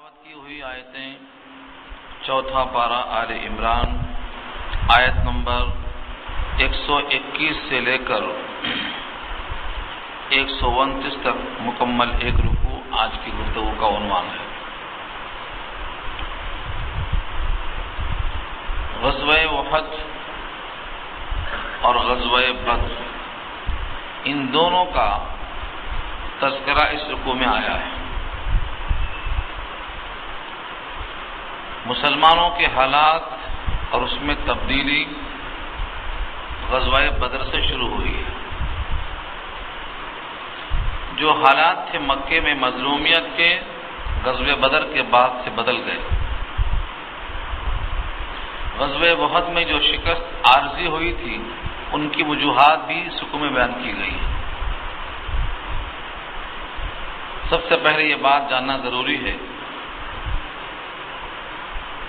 تلاوت کی ہوئی آیتیں چوتھا پارہ آل عمران آیت نمبر 121 سے لے کر 129 تک مکمل ایک رکوع آج کی گفتگو کا عنوان ہے۔ غزوہ احد اور غزوہ بدر ان دونوں کا تذکرہ اس رکوع میں آیا ہے۔ مسلمانوں کے حالات اور اس میں تبدیلی غزوہ بدر سے شروع ہوئی ہے۔ جو حالات تھے مکے میں مظلومیت کے، غزوہ بدر کے بعد سے بدل گئے۔ غزوہ احد میں جو شکست عارضی ہوئی تھی ان کی وجوہات بھی اس رکوع میں بیان کی گئی ہیں۔ سب سے پہلے یہ بات جاننا ضروری ہے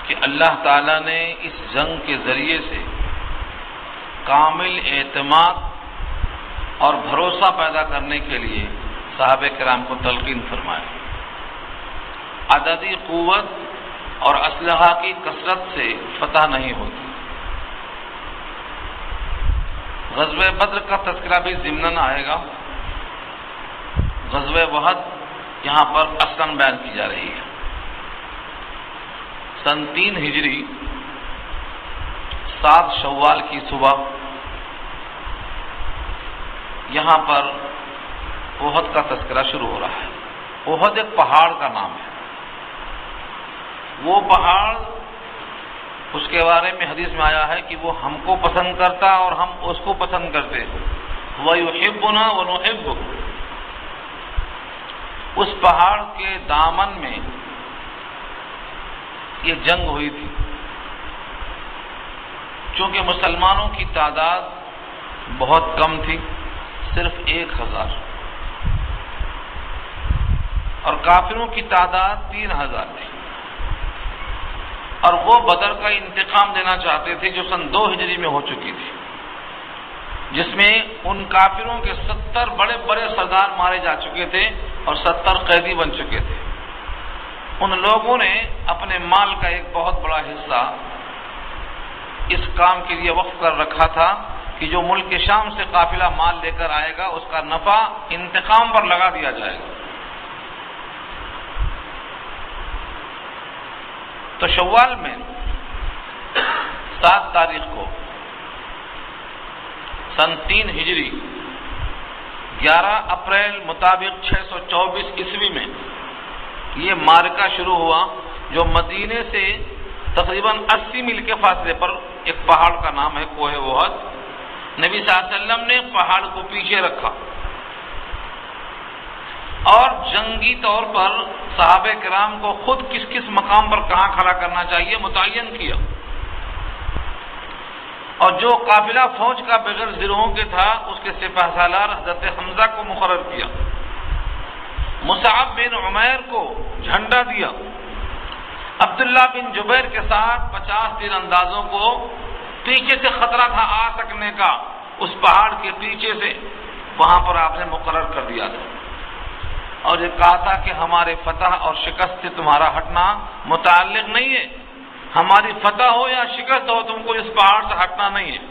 کہ اللہ تعالیٰ نے اس جنگ کے ذریعے سے کامل اعتماد اور بھروسہ پیدا کرنے کے لیے صحابہ کرام کو تلقین فرمایا۔ عددی قوت اور اسلحہ کی کثرت سے فتح نہیں ہوتی۔ غزوہ بدر کا تذکرہ بھی ضمناً آئے گا۔ غزوہ احد یہاں پر اصلاً بیان کی جا رہی ہے۔ سن 3 ہجری 7 شوال کی صبح یہاں پر احد کا تذکرہ شروع ہو رہا ہے۔ احد ایک پہاڑ کا نام ہے۔ وہ پہاڑ، اس کے بارے میں حدیث میں آیا ہے کہ وہ ہم کو پسند کرتا اور ہم اس کو پسند کرتے۔ وَيُحِبُّنَا وَنُحِبُّهُ۔ اس پہاڑ کے دامن میں یہ جنگ ہوئی تھی۔ چونکہ مسلمانوں کی تعداد بہت کم تھی، صرف 1000، اور کافروں کی تعداد 3000 تھی، اور وہ بدر کا انتقام دینا چاہتے تھے جو سن 2 ہجری میں ہو چکی تھی، جس میں ان کافروں کے 70 بڑے بڑے سردار مارے جا چکے تھے اور 70 قیدی بن چکے تھے۔ ان لوگوں نے اپنے مال کا ایک بہت بڑا حصہ اس کام کے لیے وقف کر رکھا تھا کہ جو ملک شام سے قافلہ مال لے کر آئے گا اس کا نفع انتقام پر لگا دیا جائے گا۔ تو شوال میں 7 تاریخ کو سن 3 ہجری 11 اپریل مطابق 624 عیسوی میں یہ معرکہ شروع ہوا، جو مدینے سے تقریباً 80 میل کے فاصلے پر ایک پہاڑ کا نام ہے کوہ احد۔ نبی صلی اللہ علیہ وسلم نے پہاڑ کو پیچھے رکھا اور جنگی طور پر صحابہ کرام کو خود کس کس مقام پر کہاں کھڑا کرنا چاہیے متعین کیا، اور جو قافلہ فوج کا بغیر زرہوں کے تھا اس کے سپہ سالار حضرت حمزہ کو مقرر کیا، مصعب بن عمیر کو جھنڈا دیا، عبداللہ بن جبیر کے ساتھ 50 تیر اندازوں کو پیچھے سے خطرہ تھا آ سکنے کا، اس پہاڑ کے پیچھے سے وہاں پر آپ نے مقرر کر دیا تھا، اور یہ کہا تھا کہ ہمارے فتح اور شکست سے تمہارا ہٹنا متعلق نہیں ہے، ہماری فتح ہو یا شکست ہو تم کو اس پہاڑ سے ہٹنا نہیں ہے۔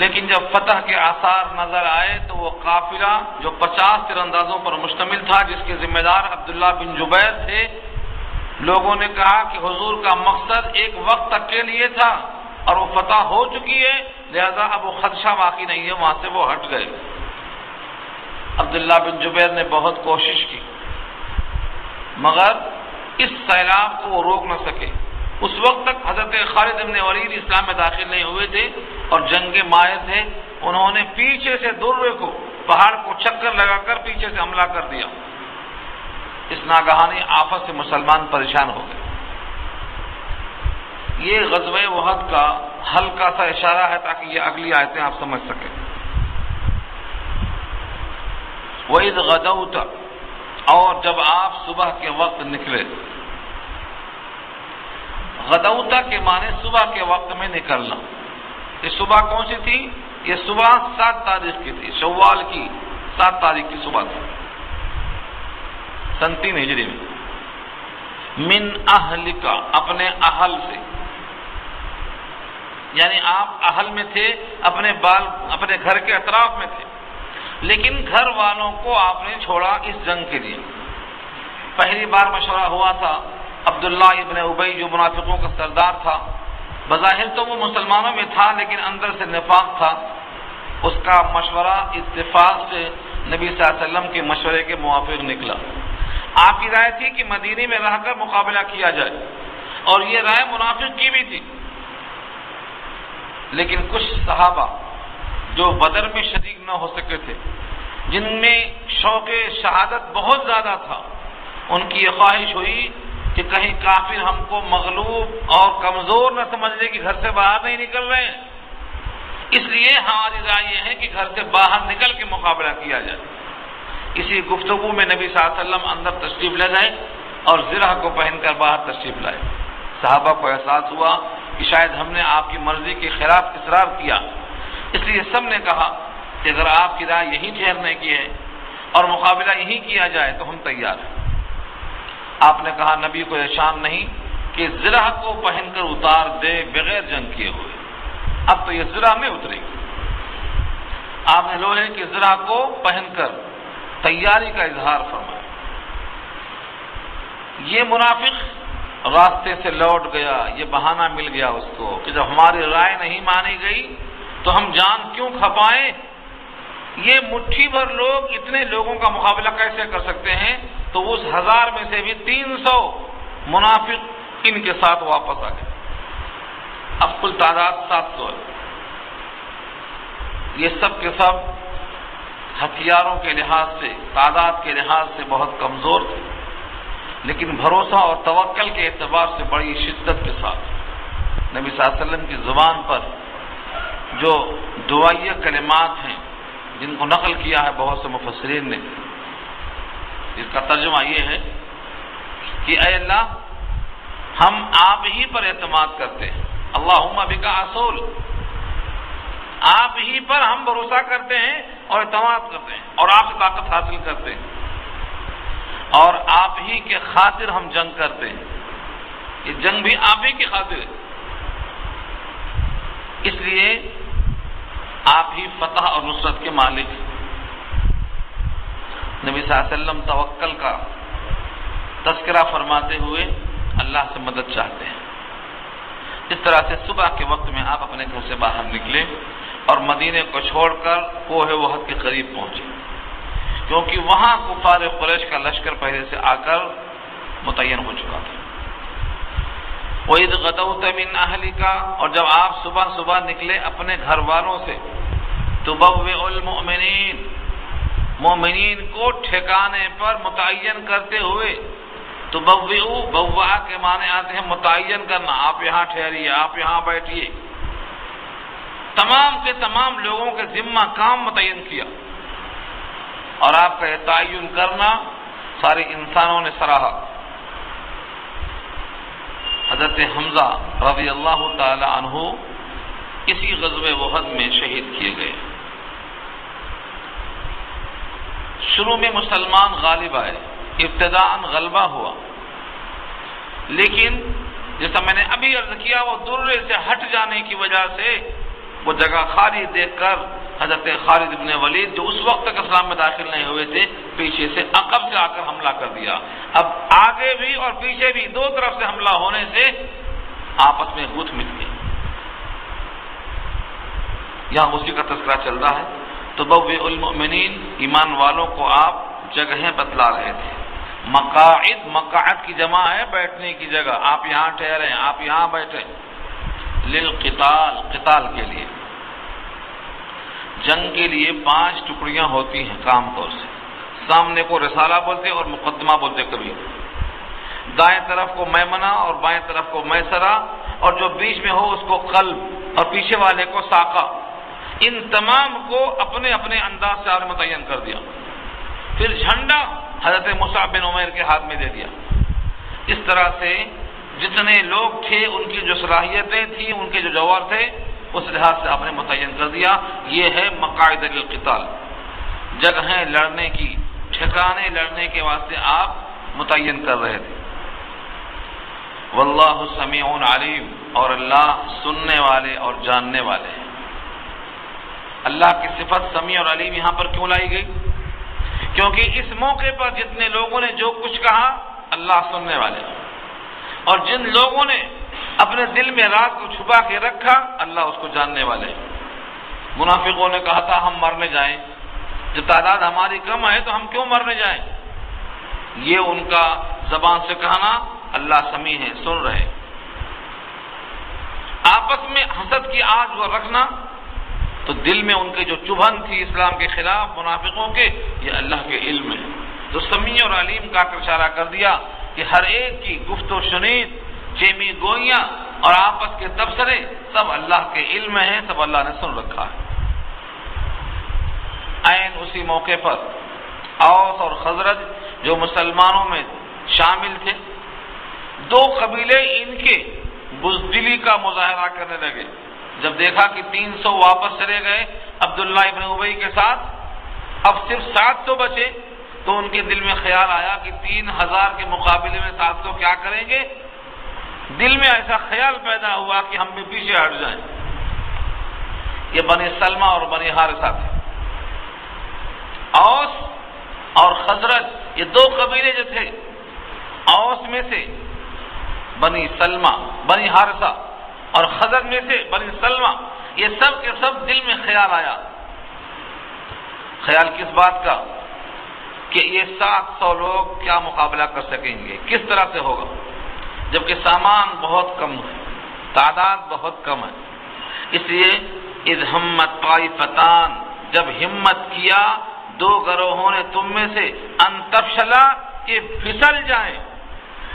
لیکن جب فتح کے آثار نظر آئے تو وہ قافلہ جو 50 تیر اندازوں پر مشتمل تھا، جس کے ذمہ دار عبداللہ بن جبیر تھے، لوگوں نے کہا کہ حضور کا مقصد ایک وقت تک کے لیے تھا اور وہ فتح ہو چکی ہے، لہذا اب وہ خدشہ باقی نہیں ہے، وہاں سے وہ ہٹ گئے۔ عبداللہ بن جبیر نے بہت کوشش کی مگر اس سیلاب کو وہ روک نہ سکے۔ اس وقت تک حضرت خالد بن ولید اسلام میں داخل نہیں ہوئے تھے اور جنگ مائر تھے، انہوں نے پیچھے سے درے کو پہاڑ کو چکر لگا کر پیچھے سے حملہ کر دیا۔ اس ناگہانی آفت سے مسلمان پریشان ہو گئے۔ یہ غزوہ احد کا ہلکا سا اشارہ ہے تاکہ یہ اگلی آیتیں آپ سمجھ سکیں۔ وَإِذْ غَدَوْتَ، اور جب آپ صبح کے وقت نکلے۔ غدوتا کے معنی صبح کے وقت میں نکلنا۔ یہ صبح کون سی تھی؟ یہ صبح 7 تاریخ کی تھی، شوال کی 7 تاریخ کی صبح تھی۔ سن 3 ہجری میں. من اہلکا، اپنے اہل سے، یعنی آپ اہل میں تھے، اپنے گھر کے اطراف میں تھے، لیکن گھر والوں کو آپ نے چھوڑا اس جنگ کے لیے. پہلی بار مشورہ ہوا تھا عبداللہ ابن ابی جو منافقوں کا سردار تھا، بظاہر تو وہ مسلمانوں میں تھا لیکن اندر سے نفاق تھا. اس کا مشورہ اتفاق سے نبی صلی اللہ علیہ وسلم کے مشورے کے موافق نکلا. آپ کی رائے تھی کہ مدینے میں رہ کر مقابلہ کیا جائے، اور یہ رائے منافق کی بھی تھی. لیکن کچھ صحابہ جو بدر میں شریک نہ ہو سکے تھے، جن میں شوق شہادت بہت زیادہ تھا، ان کی یہ خواہش ہوئی کہ کہیں کافر ہم کو مغلوب اور کمزور نہ سمجھ لے کہ گھر سے باہر نہیں نکل رہے ہیں. اس لیے ہماری رائے یہ ہے کہ گھر سے باہر نکل کے مقابلہ کیا جائے. اسی گفتگو میں نبی صلی اللہ علیہ وسلم اندر تشریف لے گئے اور زرہ کو پہن کر باہر تشریف لائے. صحابہ کو احساس ہوا کہ شاید ہم نے آپ کی مرضی کے خلاف اصرار کیا، اس لیے سب نے کہا کہ اگر آپ کی رائے یہی ٹھہرنے کی ہے اور مقابلہ یہی کیا جائے تو ہم تیار ہیں. آپ نے کہا نبی کو یہ شان نہیں کہ زرہ کو پہن کر اتار دے بغیر جنگ کیے ہوئے. اب تو یہ زرہ میں اترے گی. آپ نے لوہے کی زرہ کو پہن کر تیاری کا اظہار فرمایا. یہ منافق راستے سے لوٹ گیا، یہ بہانہ مل گیا اس کو کہ جب ہماری رائے نہیں مانی گئی تو ہم جان کیوں کھپائیں. یہ مٹھی بھر لوگ اتنے لوگوں کا مقابلہ کیسے کر سکتے ہیں؟ تو اس 1000 میں سے بھی 300 منافق ان کے ساتھ واپس آ گئے. اب کل تعداد 700 ہے. یہ سب کے سب ہتھیاروں کے لحاظ سے، تعداد کے لحاظ سے بہت کمزور تھے، لیکن بھروسہ اور توکل کے اعتبار سے بڑی شدت کے ساتھ نبی صلی اللہ علیہ وسلم کی زبان پر جو دعائیہ کلمات ہیں جن کو نقل کیا ہے بہت سے مفسرین نے، اس کا ترجمہ یہ ہے کہ اے اللہ، ہم آپ ہی پر اعتماد کرتے ہیں. اللہم بکا اصول، آپ ہی پر ہم بھروسہ کرتے ہیں اور اعتماد کرتے ہیں اور آپ سے طاقت حاصل کرتے ہیں، اور آپ ہی کے خاطر ہم جنگ کرتے ہیں. یہ جنگ بھی آپ ہی کی خاطر ہے، اس لیے آپ ہی فتح اور نصرت کے مالک ہیں. نبی صلی اللہ علیہ وسلم توکل کا تذکرہ فرماتے ہوئے اللہ سے مدد چاہتے ہیں. اس طرح سے صبح کے وقت میں آپ اپنے گھر سے باہر نکلے اور مدینے کو چھوڑ کر کوہ وحد کے قریب پہنچے، کیونکہ وہاں کفار قریش کا لشکر پہلے سے آ کر متعین ہو چکا تھا. وَإِذْ غَدَوْتَ مِنْ أَهْلِكَ، اور جب آپ صبح صبح نکلے اپنے گھر والوں سے، تُبَوِّئُ الْمُؤْمِنِينَ، مومنین کو ٹھکانے پر متعین کرتے ہوئے. تُبَوِّئُ بوا کے معنی آتے ہیں متعین کرنا، آپ یہاں ٹھہریے، آپ یہاں بیٹھیے. تمام کے تمام لوگوں کے ذمہ کام متعین کیا، اور آپ کا یہ تعین کرنا سارے انسانوں نے سراہا. حضرت حمزہ رضی اللہ تعالی عنہ اسی غزوہ احد میں شہید کیے گئے. شروع میں مسلمان غالب آئے، ابتداءً غلبہ ہوا، لیکن جیسا میں نے ابھی عرض کیا وہ درے سے ہٹ جانے کی وجہ سے وہ جگہ خالی دیکھ کر حضرت خالد بن ولید جو اس وقت تک اسلام میں داخل نہیں ہوئے تھے، پیچھے سے عقب سے آ کر حملہ کر دیا. اب آگے بھی اور پیچھے بھی دو طرف سے حملہ ہونے سے آپس میں گتھ مل گئی. یہاں اسی کا تذکرہ چل رہا ہے. تبوئ المؤمنین، ایمان والوں کو آپ جگہیں بتلا رہے تھے. مقاعد، مقعد کی جمع ہے بیٹھنے کی جگہ، آپ یہاں ٹھہریں، آپ یہاں بیٹھیں. للقتال، قتال کے لیے. جنگ کے لیے 5 ٹکڑیاں ہوتی ہیں عام طور سے. سامنے کو رسالہ بولتے اور مقدمہ بولتے کبھی. دائیں طرف کو میمنہ اور بائیں طرف کو میسرہ، اور جو بیچ میں ہو اس کو قلب، اور پیچھے والے کو ساقہ. ان تمام کو اپنے اپنے انداز سے آپ نے متعین کر دیا. پھر جھنڈا حضرت مصعب بن عمیر کے ہاتھ میں دے دیا. اس طرح سے جتنے لوگ تھے ان کی جو صلاحیتیں تھیں، ان کے جو جوہر تھے، اس لحاظ سے آپ نے متعین کر دیا. یہ ہے مقاعد للقتال، جگہیں لڑنے کی، ٹھکانے لڑنے کے واسطے آپ متعین کر رہے تھے۔ واللہ سمیع علیم، اور اللہ سننے والے اور جاننے والے ہیں۔ اللہ کی صفت سمیع اور علیم یہاں پر کیوں لائی گئی؟ کیونکہ اس موقع پر جتنے لوگوں نے جو کچھ کہا اللہ سننے والے ہیں، اور جن لوگوں نے اپنے دل میں راز کو چھپا کے رکھا اللہ اس کو جاننے والے ہیں۔ منافقوں نے کہا تھا ہم مرنے جائیں، جب تعداد ہماری کم ہے تو ہم کیوں مرنے جائیں؟ یہ ان کا زبان سے کہنا، اللہ سمیع ہے، سن رہے۔ آپس میں حسد کی آگ وہ رکھنا، تو دل میں ان کے جو چبھن تھی اسلام کے خلاف منافقوں کے، یہ اللہ کے علم ہے۔ تو سمیع اور علیم کا اشارہ کر دیا کہ ہر ایک کی گفت و شنید، چیمی گوئیاں اور آپس کے تبصرے سب اللہ کے علم ہیں، سب اللہ نے سن رکھا ہے۔ عین اسی موقع پر اوس اور خزرج جو مسلمانوں میں شامل تھے، دو قبیلے ان کے بزدلی کا مظاہرہ کرنے لگے۔ جب دیکھا کہ 300 واپس چلے گئے عبداللہ ابن ابی کے ساتھ، اب صرف 700 بچے، تو ان کے دل میں خیال آیا کہ 3000 کے مقابلے میں 700 کیا کریں گے؟ دل میں ایسا خیال پیدا ہوا کہ ہم بھی پیچھے ہٹ جائیں۔ یہ بنی سلمہ اور بنی حارثہ تھے۔ اوس اور خزرج یہ دو قبیلے جو تھے، اوس میں سے بنی سلمہ بنی حارثہ اور خزرج میں سے بنی سلمہ، یہ سب کے سب دل میں خیال آیا۔ خیال کس بات کا؟ کہ یہ 700 لوگ کیا مقابلہ کر سکیں گے، کس طرح سے ہوگا، جبکہ سامان بہت کم ہے، تعداد بہت کم ہے۔ اس لیے اذ ہمت طائفتان، جب ہمت کیا دو گروہوں نے تم میں سے، ان تفشلا، کہ پھسل جائیں۔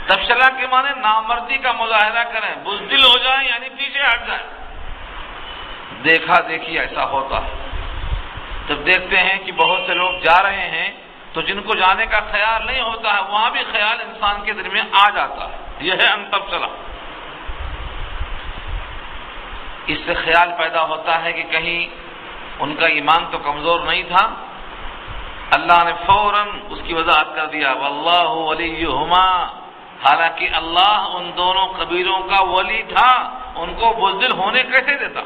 تفشلا کے معنی نامردی کا مظاہرہ کریں، بزدل ہو جائیں، یعنی پیچھے ہٹ جائیں۔ دیکھا دیکھی ایسا ہوتا ہے، جب دیکھتے ہیں کہ بہت سے لوگ جا رہے ہیں تو جن کو جانے کا خیال نہیں ہوتا ہے وہاں بھی خیال انسان کے دل میں آ جاتا ہے، یہ ہے ان تفشلا۔ اس سے خیال پیدا ہوتا ہے کہ کہیں ان کا ایمان تو کمزور نہیں تھا۔ اللہ نے فوراً اس کی وضاحت کر دیا، واللہ ولیہما، حالانکہ اللہ ان دونوں قبیلوں کا ولی تھا، ان کو بزدل ہونے کیسے دیتا؟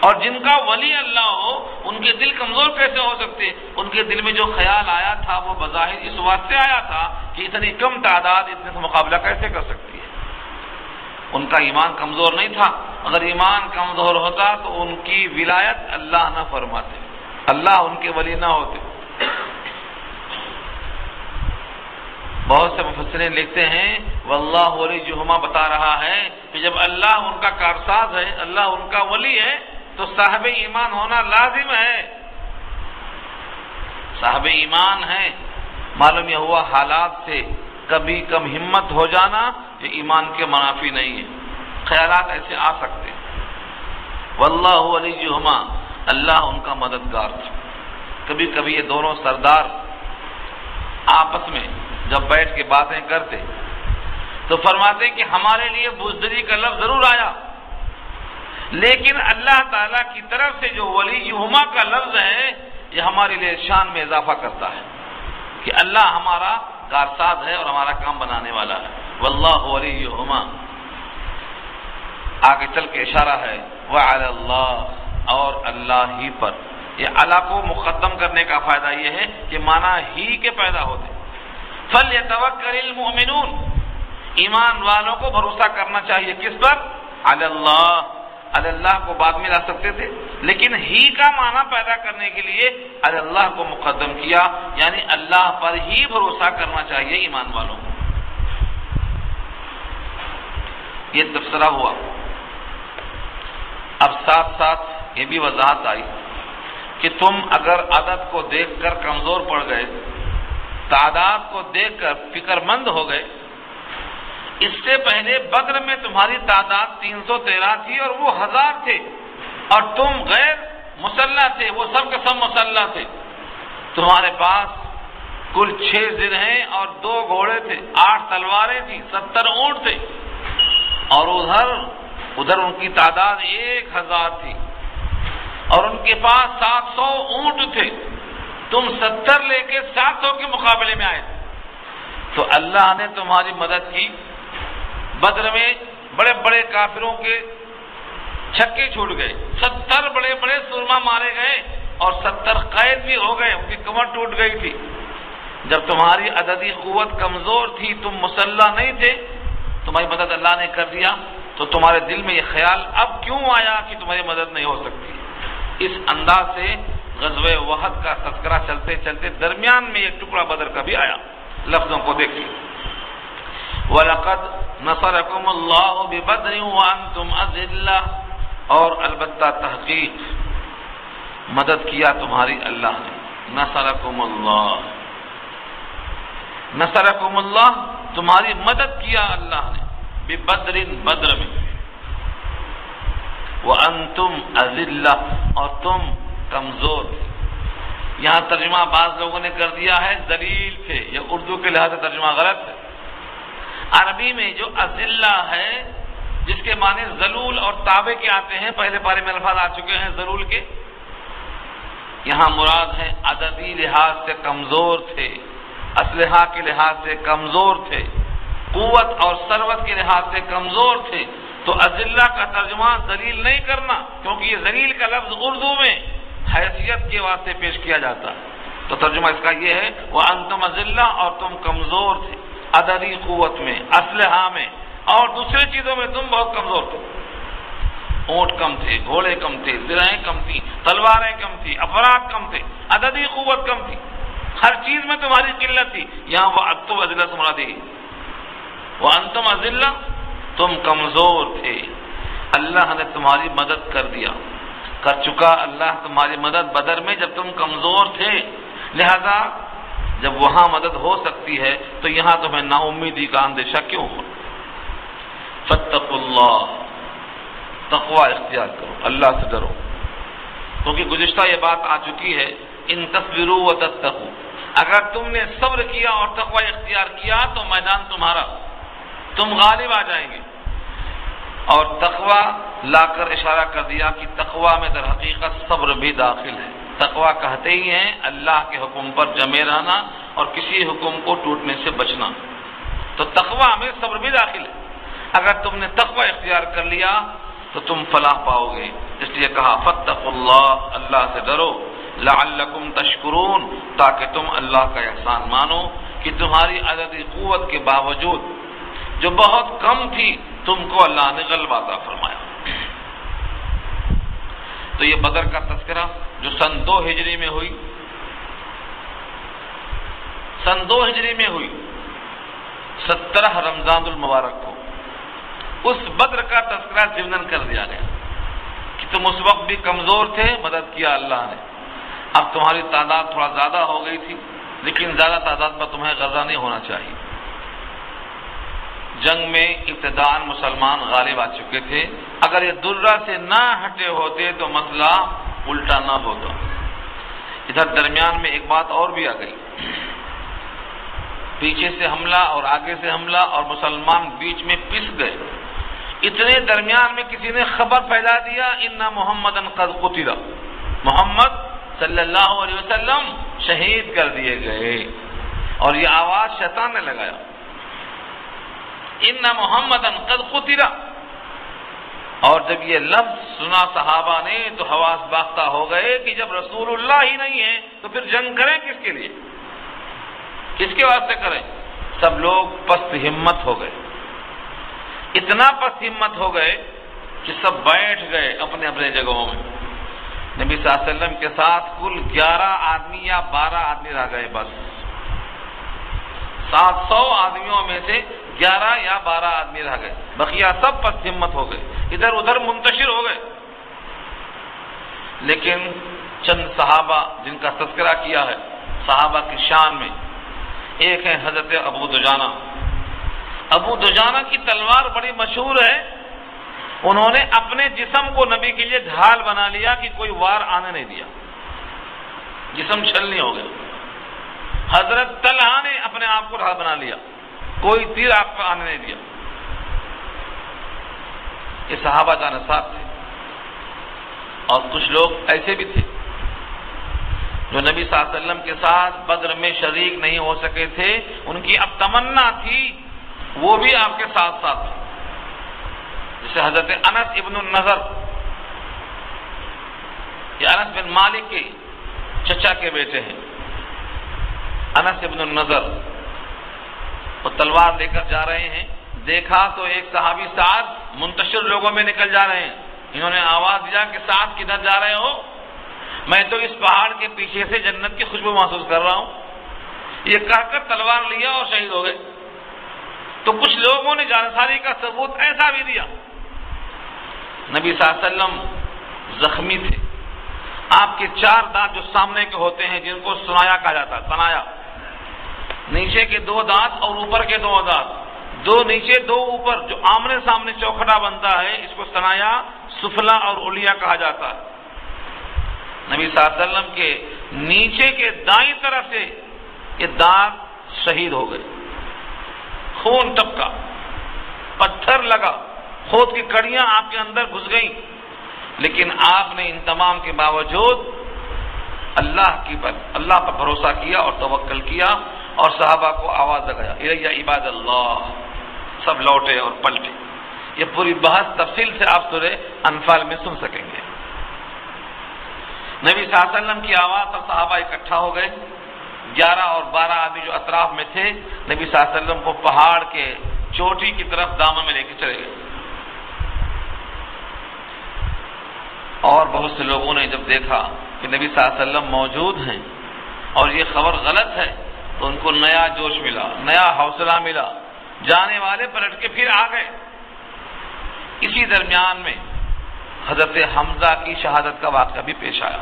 اور جن کا ولی اللہ ہو ان کے دل کمزور کیسے ہو سکتے؟ ان کے دل میں جو خیال آیا تھا وہ بظاہر اس واسطے آیا تھا کہ اتنی کم تعداد اتنے سے مقابلہ کیسے کر سکتی ہے۔ ان کا ایمان کمزور نہیں تھا، اگر ایمان کمزور ہوتا تو ان کی ولایت اللہ نہ فرماتے، اللہ ان کے ولی نہ ہوتے۔ بہت سے مفسرین لکھتے ہیں واللہ ولیہما بتا رہا ہے کہ جب اللہ ان کا کارساز ہے، اللہ ان کا ولی ہے، تو صاحب ایمان ہونا لازم ہے۔ صاحب ایمان ہے، معلوم یہ ہوا حالات سے کبھی کم ہمت ہو جانا یہ ایمان کے منافی نہیں ہے، خیالات ایسے آ سکتے ہیں۔ واللہ ولیہما، اللہ ان کا مددگار تھا۔ کبھی کبھی یہ دونوں سردار آپس میں جب بیٹھ کے باتیں کرتے تو فرماتے کہ ہمارے لیے بزدلی کا لفظ ضرور آیا، لیکن اللہ تعالیٰ کی طرف سے جو ولیہما کا لفظ ہے یہ ہمارے لیے شان میں اضافہ کرتا ہے کہ اللہ ہمارا کارساز ہے اور ہمارا کام بنانے والا ہے۔ واللہ ولیہما، آگے چل کے اشارہ ہے وعلی اللہ، اور اللہ ہی پر۔ یہ اللہ کو مقدم کرنے کا فائدہ یہ ہے کہ معنی ہی کے پیدا ہوتے۔ فَلْيَتَوَكَّلِ الْمُؤْمِنُونَ، ایمان والوں کو بھروسہ کرنا چاہیے، کس پر؟ علی اللہ۔ علی اللہ کو بعد میں لا سکتے تھے، لیکن ہی کا معنی پیدا کرنے کے لیے علی اللہ کو مقدم کیا، یعنی اللہ پر ہی بھروسہ کرنا چاہیے ایمان والوں کو۔ یہ تبصرہ ہوا۔ اب ساتھ ساتھ یہ بھی وضاحت آئی کہ تم اگر عدد کو دیکھ کر کمزور پڑ گئے، تعداد کو دیکھ کر فکر مند ہو گئے، اس سے پہلے بدر میں تمہاری تعداد 313 تھی اور وہ 1000 تھے، اور تم غیر مسلح تھے، وہ سب کے سب مسلح تھے۔ تمہارے پاس کل 6 زرہیں اور 2 گھوڑے تھے، 8 تلواریں تھیں، 70 اونٹ تھے، اور ادھر ان کی تعداد 1000 تھی، اور ان کے پاس 700 اونٹ تھے۔ تم 70 لے کے 700 کے مقابلے میں آئے تھے۔ تو اللہ نے تمہاری مدد کی. بدر میں بڑے بڑے کافروں کے چھکے چھوٹ گئے، 70 بڑے بڑے سرما مارے گئے اور 70 قید بھی ہو گئے، ان کی کمر ٹوٹ گئی تھی. جب تمہاری عددی قوت کمزور تھی، تم مسلح نہیں تھے، تمہاری مدد اللہ نے کر دیا، تو تمہارے دل میں یہ خیال اب کیوں آیا کہ تمہاری مدد نہیں ہو سکتی؟ اس انداز سے غزوہ وحد کا تذکرہ چلتے چلتے درمیان میں ایک ٹکڑا بدر کا بھی آیا. لفظوں کو دیکھیے، وَلَقَدْ نَصَرَكُمُ اللَّهُ بِبَدْرٍ وَأَنْتُمْ أَذِلَّةٌ، اور البتہ تحقیق مدد کیا تمہاری اللہ نے. نصرکم اللہ، نصرکم اللہ، تمہاری مدد کیا اللہ نے. ببدر، بدر میں. وانتم اذلہ، اور تم کمزور تھے. یہاں ترجمہ بعض لوگوں نے کر دیا ہے ذلیل تھے، یہ اردو کے لحاظ سے ترجمہ غلط ہے. عربی میں جو اذلہ ہے، جس کے معنی ذلول اور تابع کے آتے ہیں، پہلے پارے میں الفاظ آ چکے ہیں ذلول کے، یہاں مراد ہے عددی لحاظ سے کمزور تھے، اسلحہ کے لحاظ سے کمزور تھے، قوت اور ثروت کے لحاظ سے کمزور تھے. تو اذلہ کا ترجمہ ذلیل نہیں کرنا، کیونکہ یہ ذلیل کا لفظ اردو میں حیثیت کے واسطے پیش کیا جاتا ہے. تو ترجمہ اس کا یہ ہے وانتم اذلہ، اور تم کمزور تھے عددی قوت میں، اسلحہ میں، اور دوسرے چیزوں میں تم بہت کمزور تھے. اونٹ کم تھے، گھوڑے کم تھے، زرہیں کم تھی، تلواریں کم تھی، افراد کم تھے، عددی قوت کم تھی، ہر چیز میں تمہاری قلت تھی. یہاں وانتم اذلہ مراد ہے، وانتم اذلہ، تم کمزور تھے، اللہ نے تمہاری مدد کر دیا، کر چکا اللہ تمہاری مدد بدر میں جب تم کمزور تھے. لہذا جب وہاں مدد ہو سکتی ہے تو یہاں تمہیں نا امیدی کا اندیشہ کیوں ہو؟ فاتقوا اللہ، تقوی اختیار کرو، اللہ سے ڈرو. کیونکہ گزشتہ یہ بات آ چکی ہے، ان تصبروا وتتقوا، اگر تم نے صبر کیا اور تقوی اختیار کیا تو میدان تمہارا، تم غالب آ جائیں گے. اور تقوی لا کر اشارہ کر دیا کہ تقوی میں در حقیقت صبر بھی داخل ہے. تقوی کہتے ہی ہیں اللہ کے حکم پر جمے رہنا اور کسی حکم کو ٹوٹنے سے بچنا. تو تقوی میں صبر بھی داخل ہے. اگر تم نے تقوی اختیار کر لیا تو تم فلاح پاؤ گے. اس لیے کہا فاتقوا اللہ، اللہ سے ڈرو، لعلکم تشکرون، تاکہ تم اللہ کا احسان مانو کہ تمہاری عددی قوت کے باوجود جو بہت کم تھی تم کو اللہ نے غلبہ عطا فرمایا. تو یہ بدر کا تذکرہ جو سن 2 ہجری میں ہوئی، سن 2 ہجری میں ہوئی، 17 رمضان المبارک کو اس بدر کا تذکرہ ضمن کر دیا گیا کہ تم اس وقت بھی کمزور تھے، مدد کیا اللہ نے. اب تمہاری تعداد تھوڑا زیادہ ہو گئی تھی، لیکن زیادہ تعداد پر تمہیں غرضہ نہیں ہونا چاہیے. جنگ میں ابتداءً مسلمان غالب آ چکے تھے. اگر یہ درہ سے نہ ہٹے ہوتے تو مسئلہ الٹا نہ ہوتا. ادھر درمیان میں ایک بات اور بھی آ گئی، پیچھے سے حملہ اور آگے سے حملہ اور مسلمان بیچ میں پس گئے. اتنے درمیان میں کسی نے خبر پھیلا دیا ان محمدً قد قتل، محمد صلی اللہ علیہ وسلم شہید کر دیے گئے. اور یہ آواز شیطان نے لگایا، ان محمدً قد قتل. اور جب یہ لفظ سنا صحابہ نے تو حواس باختہ ہو گئے کہ جب رسول اللہ ہی نہیں ہے تو پھر جنگ کریں کس کے لیے، کس کے واسطے کریں؟ سب لوگ پست ہمت ہو گئے. اتنا پست ہمت ہو گئے کہ سب بیٹھ گئے اپنے اپنے جگہوں میں. نبی صلی اللہ علیہ وسلم کے ساتھ کل 11 آدمی یا 12 آدمی رہ گئے. بس 700 آدمیوں میں سے 11 یا 12 آدمی رہ گئے، بقیہ سب پست ہمت ہو گئے، ادھر ادھر منتشر ہو گئے. لیکن چند صحابہ جن کا تذکرہ کیا ہے صحابہ کی شان میں، ایک ہے حضرت ابو دجانہ. ابو دجانہ کی تلوار بڑی مشہور ہے. انہوں نے اپنے جسم کو نبی کے لیے ڈھال بنا لیا کہ کوئی وار آنے نہیں دیا، جسم چھلنی ہو گیا. حضرت طلحہ نے اپنے آپ کو ڈھال بنا لیا، کوئی تیر آپ کو آنے نہیں دیا. یہ صحابہ جانصار تھے. اور کچھ لوگ ایسے بھی تھے جو نبی صلی اللہ علیہ وسلم کے ساتھ بدر میں شریک نہیں ہو سکے تھے، ان کی اب تمنا تھی وہ بھی آپ کے ساتھ ساتھ تھے. جیسے حضرت انس ابن النضر، یہ انس بن مالک کے چچا کے بیٹے ہیں. انس ابن النضر وہ تلوار لے کر جا رہے ہیں، دیکھا تو ایک صحابی سعد منتشر لوگوں میں نکل جا رہے ہیں. انہوں نے آواز دیا کہ سعد کدھر جا رہے ہو؟ میں تو اس پہاڑ کے پیچھے سے جنت کی خوشبو محسوس کر رہا ہوں. یہ کہہ کر تلوار لیا اور شہید ہو گئے. تو کچھ لوگوں نے جانساری کا ثبوت ایسا بھی دیا. نبی صلی اللہ علیہ وسلم زخمی تھے، آپ کے 4 دانت جو سامنے کے ہوتے ہیں جن کو سنایا کہا جاتا ہے، سنایا، نیچے کے 2 دانت اور اوپر کے 2 دانت، 2 نیچے 2 اوپر، جو آمنے سامنے چوکھٹا بنتا ہے، اس کو سنایا سفلا اور علیا کہا جاتا ہے. نبی صلی اللہ علیہ وسلم کے نیچے کے دائیں طرف سے یہ دانت شہید ہو گئے. خون ٹپکا، پتھر لگا، خود کی کڑیاں آپ کے اندر گھس گئیں، لیکن آپ نے ان تمام کے باوجود اللہ پر بھروسہ کیا اور توکل کیا اور صحابہ کو آواز لگایا، الیہ عباد اللہ. سب لوٹے اور پلٹے. یہ پوری بحث تفصیل سے آپ سورہ انفال میں سن سکیں گے. نبی صلی اللہ علیہ وسلم کی آواز پر صحابہ اکٹھا ہو گئے. 11 اور 12 آدمی جو اطراف میں تھے، نبی صلی اللہ علیہ وسلم کو پہاڑ کے چوٹی کی طرف دامن میں لے کے چلے گئے. اور بہت سے لوگوں نے جب دیکھا کہ نبی صلی اللہ علیہ وسلم موجود ہیں اور یہ خبر غلط ہے تو ان کو نیا جوش ملا، نیا حوصلہ ملا. جانے والے پلٹ کے پھر آ گئے. اسی درمیان میں حضرت حمزہ کی شہادت کا واقعہ بھی پیش آیا.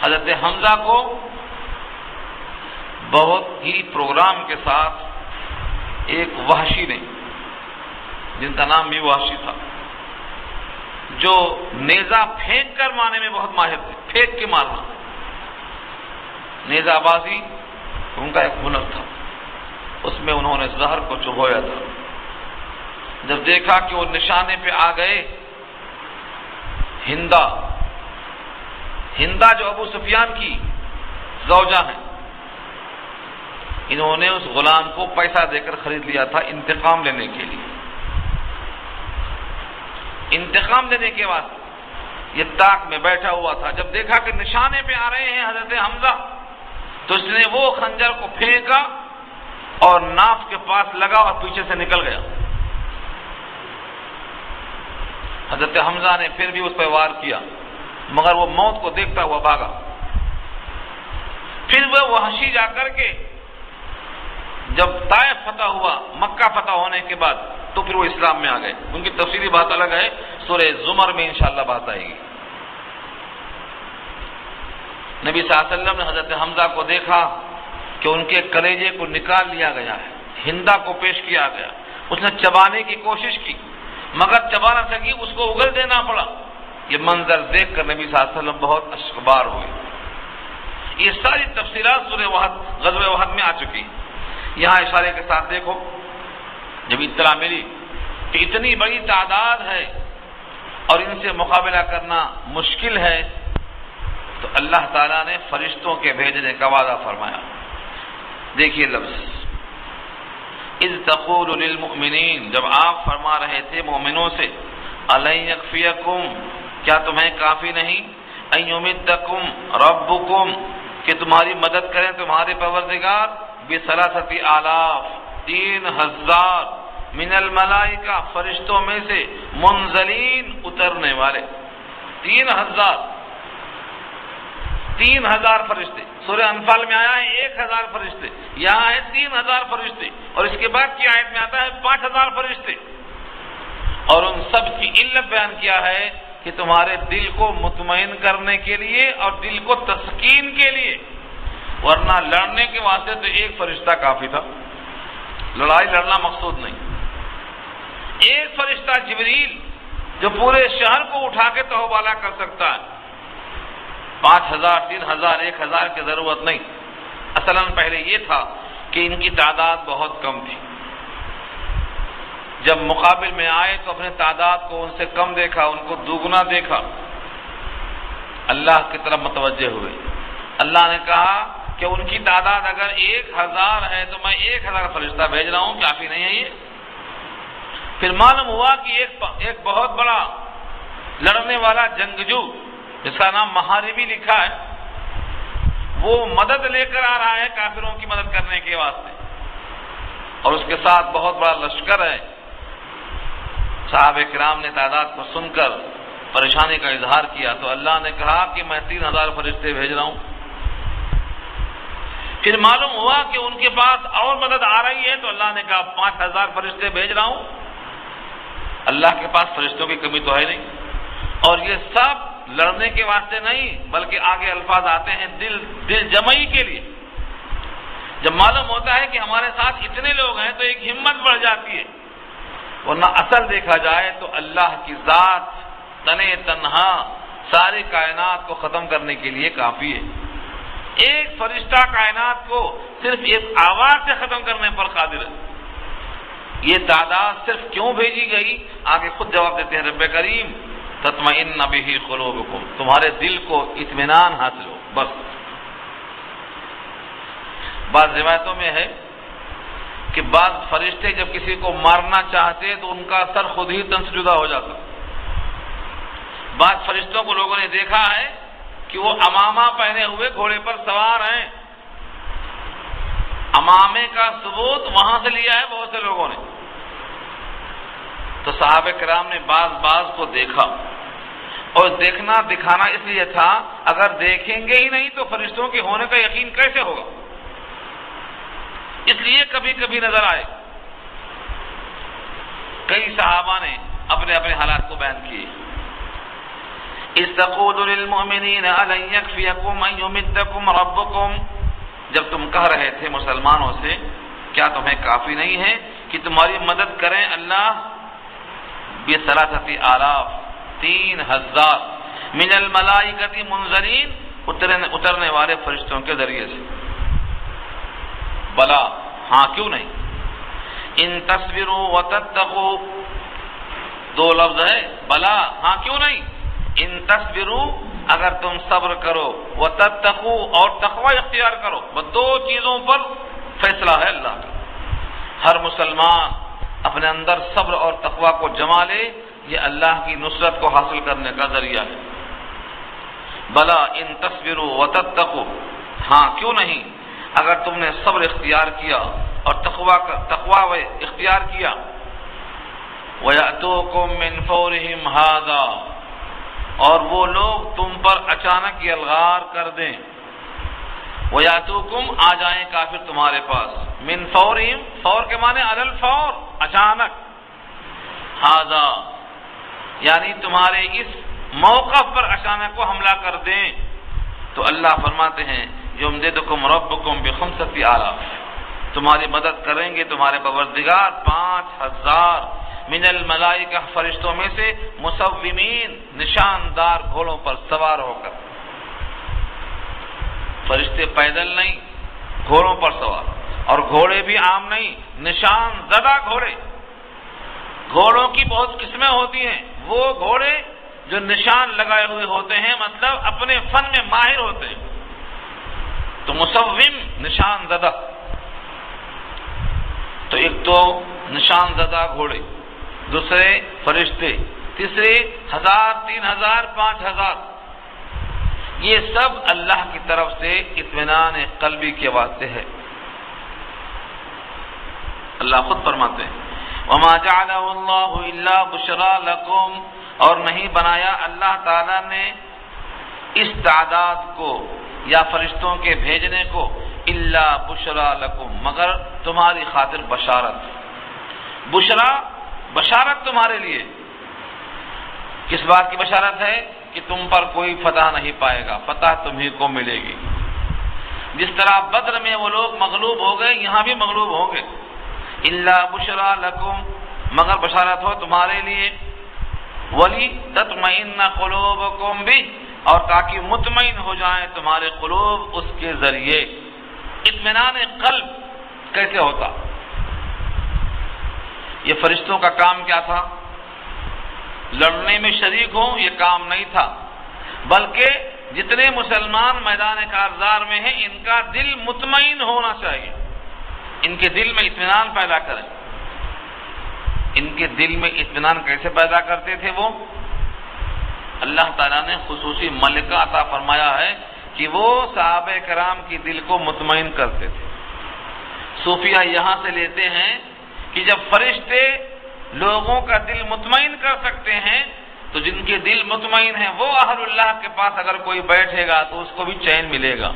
حضرت حمزہ کو بہت ہی پروگرام کے ساتھ ایک وحشی نے، جن کا نام بھی وحشی تھا، جو نیزہ پھینک کر مارنے میں بہت ماہر تھے، پھینک کے مارنا، نیزہ بازی ان کا ایک ہنر تھا. اس میں انہوں نے زہر کو چبھویا تھا. جب دیکھا کہ وہ نشانے پہ آ گئے، ہندا جو ابو سفیان کی زوجہ ہیں، انہوں نے اس غلام کو پیسہ دے کر خرید لیا تھا انتقام لینے کے لیے. انتقام لینے کے بعد یہ طاق میں بیٹھا ہوا تھا. جب دیکھا کہ نشانے پہ آ رہے ہیں حضرت حمزہ، تو اس نے وہ خنجر کو پھینکا اور ناف کے پاس لگا اور پیچھے سے نکل گیا. حضرت حمزہ نے پھر بھی اس پہ وار کیا، مگر وہ موت کو دیکھتا ہوا بھاگا. پھر وہ وحشی جا کر کے جب طائف فتح ہوا، مکہ فتح ہونے کے بعد، تو پھر وہ اسلام میں آ گئے. ان کی تفصیلی بات الگ ہے، سورہ زمر میں انشاءاللہ بات آئے گی. نبی صلی اللہ علیہ وسلم نے حضرت حمزہ کو دیکھا کہ ان کے کلیجے کو نکال لیا گیا ہے، ہندا کو پیش کیا گیا. اس نے چبانے کی کوشش کی مگر چبا نہ سکی، اس کو اگل دینا پڑا. یہ منظر دیکھ کر نبی صلی اللہ علیہ وسلم بہت اشکبار ہوئے. یہ ساری تفصیلات سورہ غزوہ احد میں آ چکی. یہاں اشارے کے ساتھ دیکھو، جب اطلاع ملی کہ اتنی بڑی تعداد ہے اور ان سے مقابلہ کرنا مشکل ہے، تو اللہ تعالیٰ نے فرشتوں کے بھیجنے کا وعدہ فرمایا. دیکھیے لفظ اذ تقول للمؤمنین، جب آپ فرما رہے تھے مومنوں سے، الن یکفیکم، کیا تمہیں کافی نہیں، ان یمدکم ربکم، کہ تمہاری مدد کریں تمہارے پروردگار، بثلاثۃ آلاف، 3000 من الملائکہ، فرشتوں میں سے، منزلین، اترنے والے. 3000 فرشتے. سورہ انفال میں آیا ہے 1000 فرشتے، یہاں ہے 3000 فرشتے، اور اس کے بعد کی آیت میں آتا ہے 5000 فرشتے. اور ان سب کی علت بیان کیا ہے کہ تمہارے دل کو مطمئن کرنے کے لیے اور دل کو تسکین کے لیے، ورنہ لڑنے کے واسطے تو ایک فرشتہ کافی تھا، لڑائی لڑنا مقصود نہیں. ایک فرشتہ جبریل جو پورے شہر کو اٹھا کے تہوبالا کر سکتا ہے. 5000 3000 1000 کی ضرورت نہیں. اصلاً پہلے یہ تھا کہ ان کی تعداد بہت کم تھی. جب مقابل میں آئے تو اپنے تعداد کو ان سے کم دیکھا، ان کو دوگنا دیکھا، اللہ کی طرف متوجہ ہوئے. اللہ نے کہا کہ ان کی تعداد اگر 1000 ہے تو میں 1000 فرشتہ بھیج رہا ہوں، کافی نہیں ہے یہ؟ پھر معلوم ہوا کہ ایک بہت بڑا لڑنے والا جنگجو جس کا نام محاربی لکھا ہے، وہ مدد لے کر آ رہا ہے کافروں کی مدد کرنے کے واسطے، اور اس کے ساتھ بہت بڑا لشکر ہے۔ صحابہ کرام نے تعداد کو سن کر پریشانی کا اظہار کیا تو اللہ نے کہا کہ میں 3000 فرشتے بھیج رہا ہوں۔ پھر معلوم ہوا کہ ان کے پاس اور مدد آ رہی ہے تو اللہ نے کہا 5000 فرشتے بھیج رہا ہوں۔ اللہ کے پاس فرشتوں کی کمی تو ہے نہیں، اور یہ سب لڑنے کے واسطے نہیں بلکہ آگے الفاظ آتے ہیں دل جمعی کے لیے۔ جب معلوم ہوتا ہے کہ ہمارے ساتھ اتنے لوگ ہیں تو ایک ہمت بڑھ جاتی ہے، ورنہ اصل دیکھا جائے تو اللہ کی ذات تنے تنہا ساری کائنات کو ختم کرنے کے لیے کافی ہے۔ ایک فرشتہ کائنات کو صرف ایک آواز سے ختم کرنے پر قادر ہے۔ یہ تعداد صرف کیوں بھیجی گئی؟ آگے خود جواب دیتے ہیں رب کریم، تطمئن بہ قلوبکم، تمہارے دل کو اطمینان حاصل ہو، بس۔ بعض روایتوں میں ہے کہ بعض فرشتے جب کسی کو مارنا چاہتے تو ان کا سر خود ہی تن سے جدا ہو جاتا۔ بعض فرشتوں کو لوگوں نے دیکھا ہے کہ وہ امامہ پہنے ہوئے گھوڑے پر سوار ہیں۔ امامے کا ثبوت وہاں سے لیا ہے بہت سے لوگوں نے۔ تو صحابہ کرام نے بعض کو دیکھا، اور دیکھنا دکھانا اس لیے تھا اگر دیکھیں گے ہی نہیں تو فرشتوں کے ہونے کا یقین کیسے ہوگا، اس لیے کبھی کبھی نظر آئے۔ کئی صحابہ نے اپنے اپنے حالات کو بیان کیے۔ اذ تقول للمؤمنین الن یکفیکم ان یمدکم ربکم، جب تم کہہ رہے تھے مسلمانوں سے کیا تمہیں کافی نہیں ہے کہ تمہاری مدد کریں اللہ ب3,000 3000 من الملائکۃ منزلین، اترنے والے فرشتوں کے ذریعے سے؟ بلا، ہاں کیوں نہیں۔ ان تصبروا وتتقوا، دو لفظ ہے، بلا ہاں کیوں نہیں۔ ان تصبروا، اگر تم صبر کرو، وتتقوا اور تقوی اختیار کرو، بس دو چیزوں پر فیصلہ ہے اللہ کا۔ ہر مسلمان اپنے اندر صبر اور تقوی کو جما لے، یہ اللہ کی نصرت کو حاصل کرنے کا ذریعہ ہے۔ بلا ان تصبروا وتتقوا، ہاں کیوں نہیں، اگر تم نے صبر اختیار کیا اور تقوی اختیار کیا۔ وَيَأْتُوكُم مِّن فَوْرِهِمْ هَٰذَا، اور وہ لوگ تم پر اچانک یلغار کر دیں۔ وَيَأْتُوكُم، آ جائیں کافر تمہارے پاس، مِّن فَوْرِهِمْ، فور کے معنی علی الفور، اچانک، هَٰذَا یعنی تمہارے اس موقف پر اچانک کو حملہ کر دیں، تو اللہ فرماتے ہیں یمددکم ربکم ب5,000، تمہاری مدد کریں گے تمہارے پروردگار 5000 من الملائکہ، فرشتوں میں سے، مسومین، نشاندار گھوڑوں پر سوار ہو کر۔ فرشتے پیدل نہیں، گھوڑوں پر سوار، اور گھوڑے بھی عام نہیں، نشان زدہ گھوڑے۔ گھوڑوں کی بہت قسمیں ہوتی ہیں، وہ گھوڑے جو نشان لگائے ہوئے ہوتے ہیں، مطلب اپنے فن میں ماہر ہوتے ہیں۔ تو مسوم، نشان زدہ، تو ایک تو نشان زدہ گھوڑے، دوسرے فرشتے، تیسرے 1000 3000 5000، یہ سب اللہ کی طرف سے اطمینان قلبی کے واسطے ہے۔ اللہ خود فرماتے ہیں وَمَا جَعَلَهُ اللَّهُ إِلَّا بُشْرَىٰ لَكُمْ، اور نہیں بنایا اللہ تعالیٰ نے اس تعداد کو یا فرشتوں کے بھیجنے کو الا بشرا لکم، مگر تمہاری خاطر بشارت۔ بشرا، بشارت تمہارے لیے، کس بات کی بشارت ہے؟ کہ تم پر کوئی فتح نہیں پائے گا، فتح تمہیں کو ملے گی۔ جس طرح بدر میں وہ لوگ مغلوب ہو گئے، یہاں بھی مغلوب ہوں گے۔ الا بشرا لکم، مگر بشارت ہو تمہارے لیے۔ ولی تطمئن قلوبکم بھی، اور تاکہ مطمئن ہو جائیں تمہارے قلوب اس کے ذریعے۔ اطمینان قلب کیسے ہوتا؟ یہ فرشتوں کا کام کیا تھا؟ لڑنے میں شریک ہوں یہ کام نہیں تھا، بلکہ جتنے مسلمان میدان کارزار میں ہیں ان کا دل مطمئن ہونا چاہیے، ان کے دل میں اطمینان پیدا کریں۔ ان کے دل میں اطمینان کیسے پیدا کرتے تھے وہ؟ اللہ تعالیٰ نے خصوصی ملکہ عطا فرمایا ہے کہ وہ صحابہ کرام کی دل کو مطمئن کرتے تھے۔ صوفیہ یہاں سے لیتے ہیں کہ جب فرشتے لوگوں کا دل مطمئن کر سکتے ہیں تو جن کے دل مطمئن ہیں وہ اہل اللہ کے پاس اگر کوئی بیٹھے گا تو اس کو بھی چین ملے گا،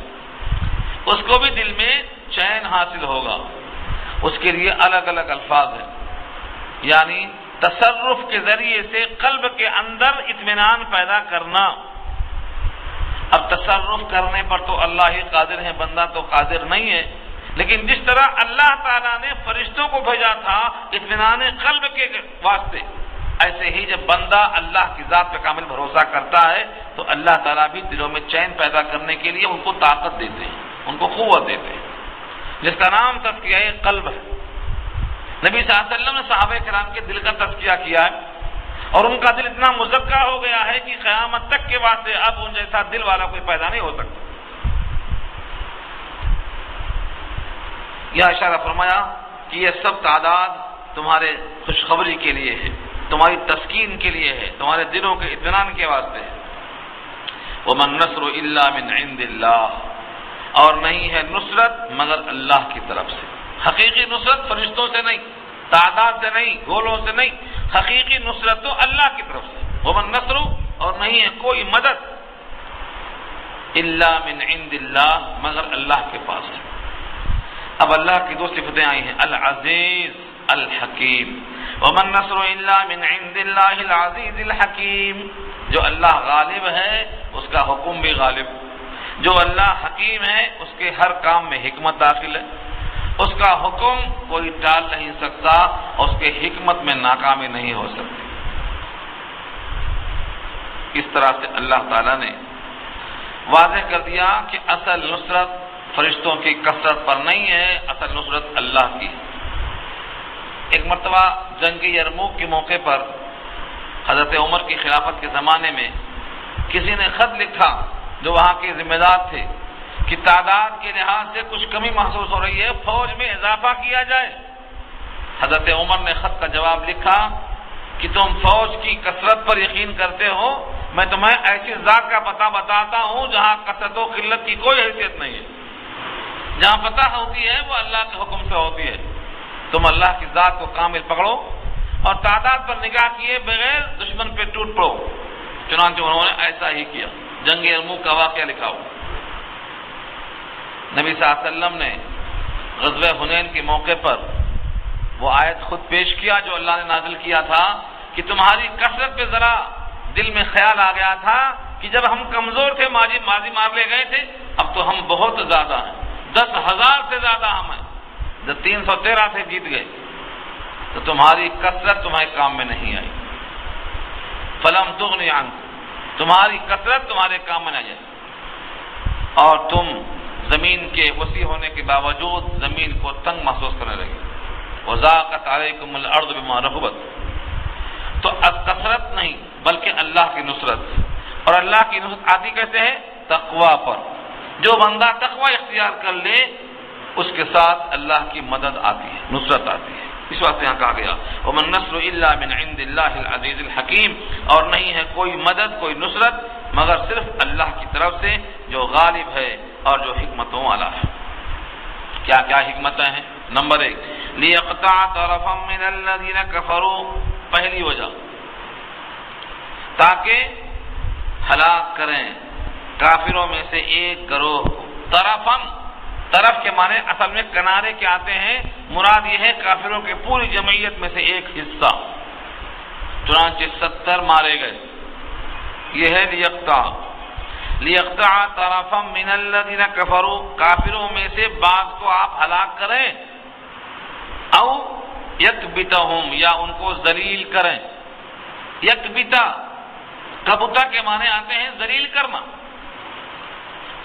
اس کو بھی دل میں چین حاصل ہوگا۔ اس کے لیے الگ الگ الفاظ ہیں، یعنی تصرف کے ذریعے سے قلب کے اندر اطمینان پیدا کرنا۔ اب تصرف کرنے پر تو اللہ ہی قادر ہے، بندہ تو قادر نہیں ہے، لیکن جس طرح اللہ تعالیٰ نے فرشتوں کو بھیجا تھا اطمینان قلب کے واسطے، ایسے ہی جب بندہ اللہ کی ذات پہ کامل بھروسہ کرتا ہے تو اللہ تعالیٰ بھی دلوں میں چین پیدا کرنے کے لیے ان کو طاقت دیتے ہیں، ان کو قوت دیتے ہیں، جس کا نام تزکیہ قلب ہے۔ نبی صلی اللہ علیہ وسلم نے صحابہ کرام کے دل کا تزکیہ کیا ہے اور ان کا دل اتنا مزکہ ہو گیا ہے کہ قیامت تک کے واسطے اب ان جیسا دل والا کوئی پیدا نہیں ہو سکتا۔ یہ اشارہ فرمایا کہ یہ سب تعداد تمہارے خوشخبری کے لیے ہے، تمہاری تسکین کے لیے ہے، تمہارے دلوں کے اطمینان کے واسطے ہے۔ وَمَن نَّصْرُ إِلَّا مِنْ عِندِ اللَّهِ، اور نہیں ہے نصرت مگر اللہ کی طرف سے۔ حقیقی نصرت فرشتوں سے نہیں، تعداد سے نہیں، گولوں سے نہیں، حقیقی نصرت تو اللہ کی طرف سے۔ وَمَن نَّصْرُ، اور نہیں ہے کوئی مدد، إِلَّا مِنْ عِندِ اللَّهِ، مگر اللہ کے پاس ہے۔ اب اللہ کی دو صفتیں آئی ہیں، العزیز الحکیم۔ وَمَن نَّصْرُ إِلَّا مِنْ عِندِ اللَّهِ الْعَزِيزِ الْحَكِيمِ، جو اللہ غالب ہے اس کا حکم بھی غالب، جو اللہ حکیم ہے اس کے ہر کام میں حکمت داخل ہے، اس کا حکم کوئی ٹال نہیں سکتا، اس کے حکمت میں ناکامی نہیں ہو سکتی۔ اس طرح سے اللہ تعالیٰ نے واضح کر دیا کہ اصل نصرت فرشتوں کی کثرت پر نہیں ہے، اصل نصرت اللہ کی۔ ایک مرتبہ جنگ یرموک کے موقع پر حضرت عمر کی خلافت کے زمانے میں کسی نے خط لکھا جو وہاں کے ذمہ دار تھے کہ تعداد کے لحاظ سے کچھ کمی محسوس ہو رہی ہے، فوج میں اضافہ کیا جائے۔ حضرت عمر نے خط کا جواب لکھا کہ تم فوج کی کثرت پر یقین کرتے ہو، میں تمہیں ایسی ذات کا پتہ بتاتا ہوں جہاں کثرت و قلت کی کوئی حیثیت نہیں ہے، جہاں پتہ ہوتی ہے وہ اللہ کے حکم سے ہوتی ہے۔ تم اللہ کی ذات کو کامل پکڑو اور تعداد پر نگاہ کیے بغیر دشمن پہ ٹوٹ پڑو۔ چنانچہ انہوں نے ایسا ہی کیا۔ جنگ یرموک کا واقعہ لکھا ہو۔ نبی صلی اللہ علیہ وسلم نے غزوہ حنین کے موقع پر وہ آیت خود پیش کیا جو اللہ نے نازل کیا تھا کہ تمہاری کثرت پہ ذرا دل میں خیال آ گیا تھا کہ جب ہم کمزور تھے ماضی مار لے گئے تھے، اب تو ہم بہت زیادہ ہیں، 10,000 سے زیادہ ہم ہیں، جب 313 سے جیت گئے تو تمہاری کثرت تمہارے کام میں نہیں آئی۔ فلم تغنی عنکم، تمہاری کثرت تمہارے کام میں نہ جائے، اور تم زمین کے وسیع ہونے کے باوجود زمین کو تنگ محسوس کرنے لگے۔ وَضَاقَتْ عَلَيْكُمُ الْأَرْضُ بِمَا رَحُبَتْ، تو کثرت نہیں بلکہ اللہ کی نصرت، اور اللہ کی نصرت آتی کیسے ہے؟ تقوی پر۔ جو بندہ تقوی اختیار کر لے اس کے ساتھ اللہ کی مدد آتی ہے، نصرت آتی ہے۔ اس واسطے یہاں کہا گیا وَمَن نَّصْرُ إِلَّا مِنْ عِندِ اللَّهِ الْعَزِيزِ الْحَكِيمِ، اور نہیں ہے کوئی مدد کوئی نصرت مگر صرف اللہ کی طرف سے جو غالب ہے اور جو حکمتوں والا ہے۔ کیا کیا حکمتیں ہیں؟ نمبر 1، لِيَقْطَعَ طَرَفًا مِّنَ الَّذِينَ كَفَرُوا، پہلی وجہ تاکہ ہلاک کریں کافروں میں سے ایک گروہ کو۔ طرفاً، طرف کے معنی اصل میں کنارے کے آتے ہیں، مراد یہ ہے کافروں کے پوری جمعیت میں سے ایک حصہ، چنانچہ 70 مارے گئے۔ یہ ہے لیقطع طرفا من الذین کفروا، کافروں میں سے بعض کو آپ ہلاک کریں، او یکبتہم، یا ان کو ذلیل کریں۔ یکبتا، کبتا کے معنی آتے ہیں ذلیل کرنا،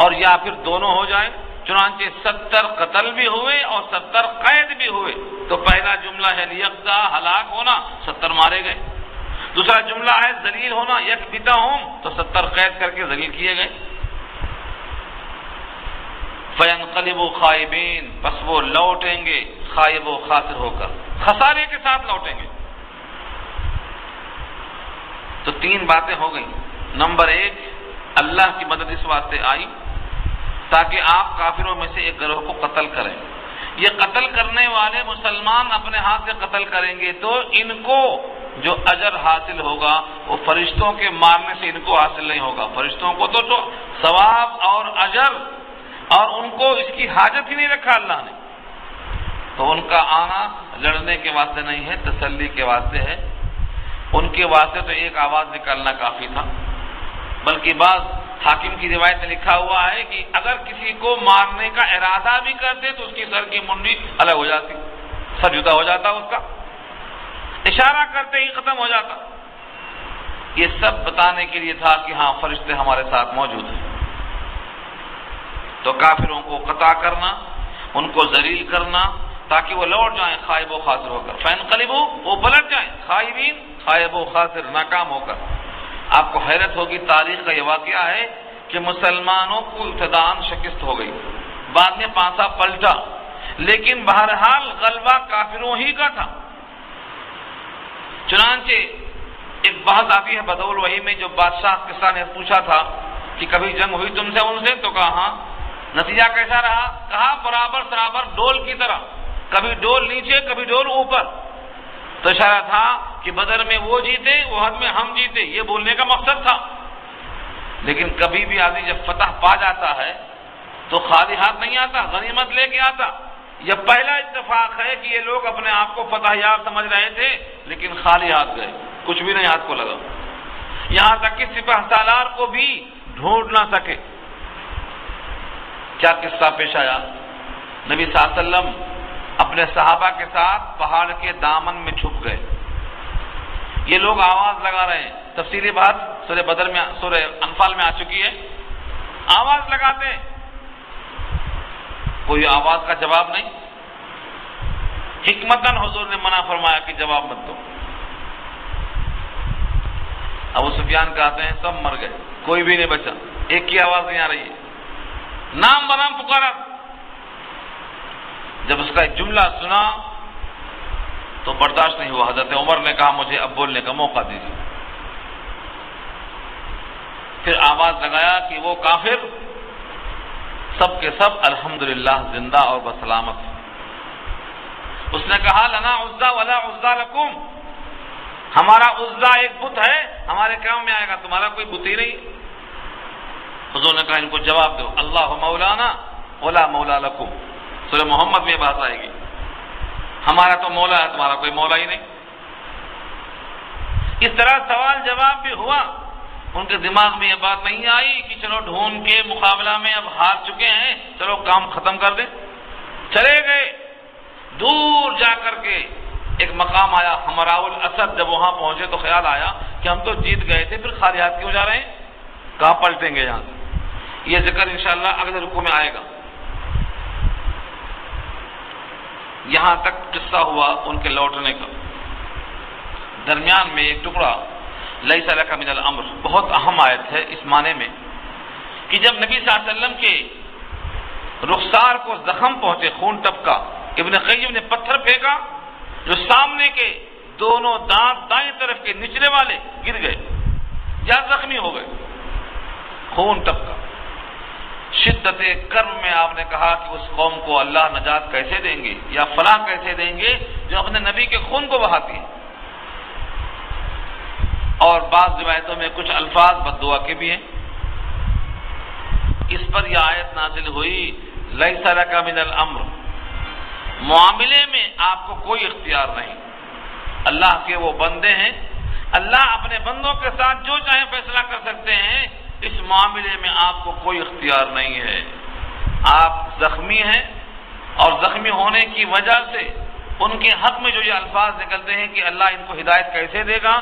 اور یا پھر دونوں ہو جائے، چنانچہ 70 قتل بھی ہوئے اور 70 قید بھی ہوئے۔ تو پہلا جملہ ہے لیقطع، ہلاک ہونا، 70 مارے گئے۔ دوسرا جملہ ہے ذلیل ہونا، یکبتہم، تو 70 قید کر کے ذلیل کیے گئے۔ فَيَنْقَلِبُوا خَائِبِينَ، پس وہ لوٹیں گے خائب و خاسر ہو کر، خسارے کے ساتھ لوٹیں گے۔ تو تین باتیں ہو گئیں۔ نمبر ایک، اللہ کی مدد اس واسطے آئی تاکہ آپ کافروں میں سے ایک گروہ کو قتل کریں۔ یہ قتل کرنے والے مسلمان اپنے ہاتھ سے قتل کریں گے تو ان کو جو اجر حاصل ہوگا وہ فرشتوں کے مارنے سے ان کو حاصل نہیں ہوگا۔ فرشتوں کو تو ثواب اور اجر، اور ان کو اس کی حاجت ہی نہیں رکھا اللہ نے، تو ان کا آنا لڑنے کے واسطے نہیں ہے، تسلی کے واسطے ہے۔ ان کے واسطے تو ایک آواز نکالنا کافی تھا، بلکہ بعض حاکم کی روایت میں لکھا ہوا ہے کہ اگر کسی کو مارنے کا ارادہ بھی کرتے تو اس کی سر کی منڈی الگ ہو جاتی، سر جدا ہو جاتا، اس کا اشارہ کرتے ہی ختم ہو جاتا۔ یہ سب بتانے کے لیے تھا کہ ہاں فرشتے ہمارے ساتھ موجود ہیں۔ تو کافروں کو قطع کرنا، ان کو ذلیل کرنا تاکہ وہ لوٹ جائیں خائب و خاسر ہو کر، فَيَنْقَلِبُوا، وہ پلٹ جائیں خائبین، خائب و خاسر، ناکام ہو کر۔ آپ کو حیرت ہوگی، تاریخ کا یہ واقعہ ہے کہ مسلمانوں کو ابتداءً شکست ہو گئی، بعد میں پانسا پلٹا، لیکن بہرحال غلبہ کافروں ہی کا تھا۔ چنانچہ ایک بحث آتی ہے بدول وحی میں، جو بادشاہ قصہ نے پوچھا تھا کہ کبھی جنگ ہوئی تم سے ان سے، تو کہا ہاں۔ نتیجہ کیسا رہا؟ کہا برابر برابر ڈول کی طرح، کبھی ڈول نیچے کبھی ڈول اوپر۔ تو اشارہ تھا کہ بدر میں وہ جیتے، احد میں ہم جیتے، یہ بولنے کا مقصد تھا۔ لیکن کبھی بھی آدمی جب فتح پا جاتا ہے تو خالی ہاتھ نہیں آتا، غنیمت لے کے آتا۔ یہ پہلا اتفاق ہے کہ یہ لوگ اپنے آپ کو فتح یاب سمجھ رہے تھے لیکن خالی ہاتھ گئے، کچھ بھی نہیں ہاتھ کو لگا، یہاں تک کہ سپہ سالار کو بھی ڈھونڈ نہ سکے۔ کیا قصہ پیش آیا؟ نبی صلی اللہ علیہ وسلم اپنے صحابہ کے ساتھ پہاڑ کے دامن میں چھپ گئے۔ یہ لوگ آواز لگا رہے ہیں، تفصیلی بات سورہ بدر میں، سورہ انفال میں آ چکی ہے۔ آواز لگاتے ہیں، کوئی آواز کا جواب نہیں۔ حکمتاً حضور نے منع فرمایا کہ جواب مت دو۔ ابو سفیان کہتے ہیں سب مر گئے، کوئی بھی نہیں بچا، ایک کی آواز نہیں آ رہی ہے، نام بنام پکارا۔ جب اس کا ایک جملہ سنا تو برداشت نہیں ہوا، حضرت عمر نے کہا مجھے اب بولنے کا موقع دیجیے۔ پھر آواز لگایا کہ وہ کافر سب کے سب الحمدللہ زندہ اور بسلامت۔ اس نے کہا لنا عزا ولا عزا لکم، ہمارا عزا ایک بت ہے، ہمارے کام میں آئے گا، تمہارا کوئی بت ہی نہیں۔ حضور نے کہا ان کو جواب دو، اللہ مولانا ولا مولا لکم، سورہ محمد میں یہ بات آئے گی، ہمارا تو مولا ہے، تمہارا کوئی مولا ہی نہیں۔ اس طرح سوال جواب بھی ہوا، ان کے دماغ میں یہ بات نہیں آئی کہ چلو ڈھونڈ کے مقابلہ میں اب ہار چکے ہیں، چلو کام ختم کر دیں۔ چلے گئے، دور جا کر کے ایک مقام آیا حمراء الاسد، جب وہاں پہنچے تو خیال آیا کہ ہم تو جیت گئے تھے، پھر خالی ہاتھ کیوں جا رہے ہیں، کہاں پلٹیں گے یہاں سے۔ یہ ذکر انشاءاللہ اگلے رکوع میں آئے گا۔ یہاں تک قصہ ہوا ان کے لوٹنے کا۔ درمیان میں ایک ٹکڑا لیس لک من الامر، بہت اہم آیت ہے اس معنی میں کہ جب نبی صلی اللہ علیہ وسلم کے رخسار کو زخم پہنچے، خون ٹپکا، ابن قیم نے پتھر پھینکا، جو سامنے کے دونوں دانت دائیں طرف کے نچلے والے گر گئے یا زخمی ہو گئے، خون ٹپکا۔ شدت کرم میں آپ نے کہا کہ اس قوم کو اللہ نجات کیسے دیں گے یا فلاح کیسے دیں گے جو اپنے نبی کے خون کو بہاتی ہے۔ اور بعض روایتوں میں کچھ الفاظ بد دعا کے بھی ہیں۔ اس پر یہ آیت نازل ہوئی لیس لک من الامر، معاملے میں آپ کو کوئی اختیار نہیں، اللہ کے وہ بندے ہیں، اللہ اپنے بندوں کے ساتھ جو چاہے فیصلہ کر سکتے ہیں، اس معاملے میں آپ کو کوئی اختیار نہیں ہے۔ آپ زخمی ہیں اور زخمی ہونے کی وجہ سے ان کے حق میں جو یہ الفاظ نکلتے ہیں کہ اللہ ان کو ہدایت کیسے دے گا،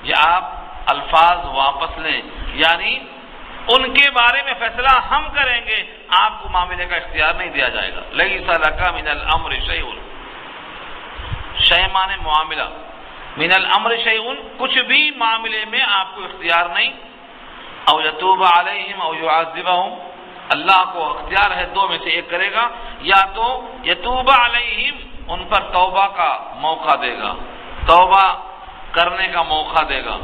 یہ آپ الفاظ واپس لیں، یعنی ان کے بارے میں فیصلہ ہم کریں گے، آپ کو معاملے کا اختیار نہیں دیا جائے گا۔ لیس لک من الامر شیء، شیء معنی معاملہ، من الامر شیء کچھ بھی معاملے میں آپ کو اختیار نہیں، او یتوب علیہم او یعذبہم، اللہ کو اختیار ہے، دو میں سے ایک کرے گا، یا تو یتوب علیہم، ان پر توبہ کا موقع دے گا، توبہ کرنے کا موقع دے گا،